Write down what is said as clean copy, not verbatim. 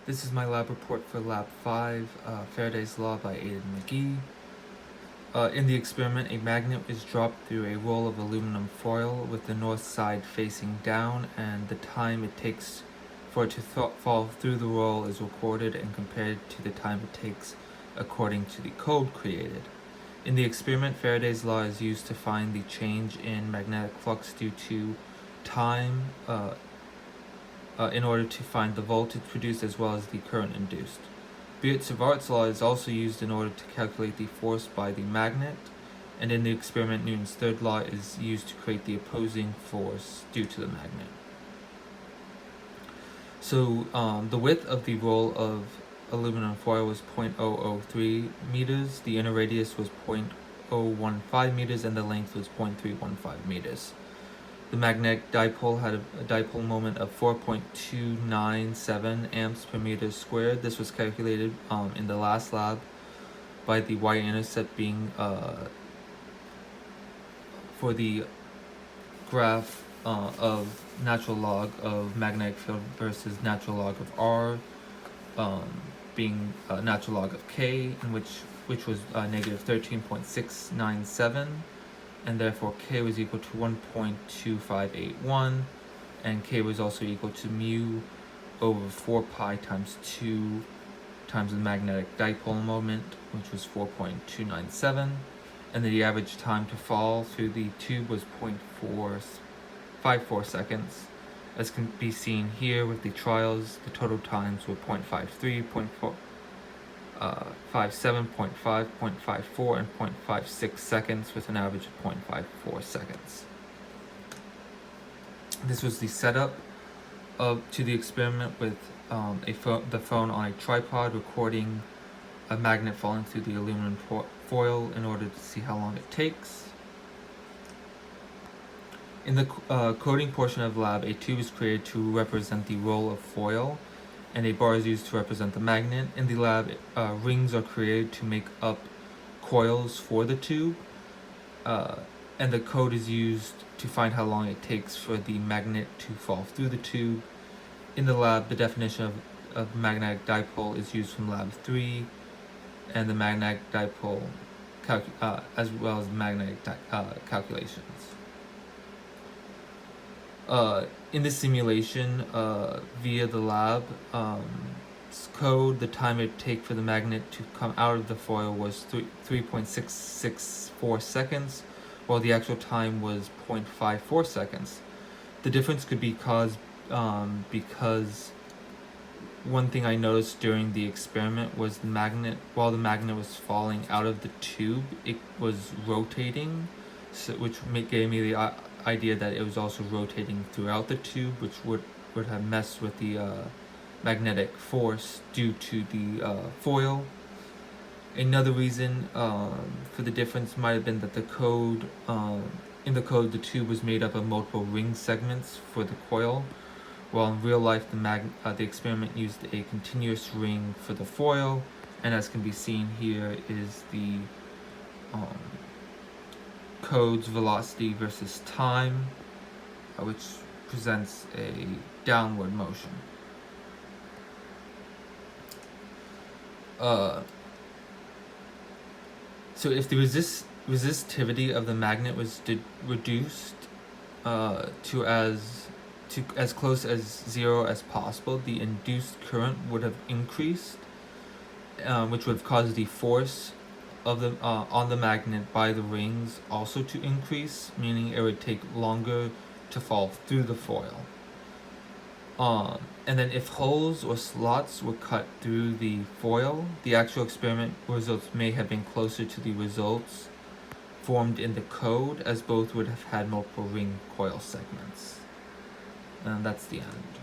This is my lab report for Lab 5, Faraday's Law by Aidan McGee. In the experiment, a magnet is dropped through a roll of aluminum foil with the north side facing down, and the time it takes for it to fall through the roll is recorded and compared to the time it takes according to the code created. In the experiment, Faraday's law is used to find the change in magnetic flux due to time in order to find the voltage produced as well as the current induced. Biot-Savart's law is also used in order to calculate the force by the magnet, and in the experiment, Newton's third law is used to create the opposing force due to the magnet. So the width of the roll of aluminum foil was 0.003 meters, the inner radius was 0.015 meters, and the length was 0.315 meters. The magnetic dipole had a dipole moment of 4.297 amps per meter squared. This was calculated in the last lab by the y-intercept being for the graph of natural log of magnetic field versus natural log of R, being natural log of K, in which was negative 13.697. And therefore K was equal to 1.2581, and K was also equal to mu over 4 pi times 2 times the magnetic dipole moment, which was 4.297, and the average time to fall through the tube was 0.454 seconds. As can be seen here with the trials, the total times were 0.53, 0.57, 0.5, 0.54, and 0.56 seconds with an average of 0.54 seconds. This was the setup to the experiment with the phone on a tripod recording a magnet falling through the aluminum foil in order to see how long it takes. In the coding portion of the lab, a tube is created to represent the roll of foil, and a bar is used to represent the magnet. In the lab, rings are created to make up coils for the tube, and the code is used to find how long it takes for the magnet to fall through the tube. In the lab, the definition of magnetic dipole is used from Lab 3, and the magnetic dipole, as well as the magnetic calculations. In the simulation, via the lab code, the time it would take for the magnet to come out of the foil was 3.664 seconds, while the actual time was 0.54 seconds. The difference could be caused because one thing I noticed during the experiment was while the magnet was falling out of the tube, it was rotating, which gave me the idea that it was also rotating throughout the tube, which would have messed with the magnetic force due to the foil. Another reason for the difference might have been that the code in the code, the tube was made up of multiple ring segments for the coil, while in real life the experiment used a continuous ring for the foil, and as can be seen here is the code's velocity versus time, which presents a downward motion. So if the resistivity of the magnet was reduced to as close as 0 as possible, the induced current would have increased, which would have caused the force of the on the magnet by the rings also to increase, meaning it would take longer to fall through the foil. And then if holes or slots were cut through the foil, the actual experiment results may have been closer to the results formed in the code, as both would have had multiple ring coil segments. And that's the end.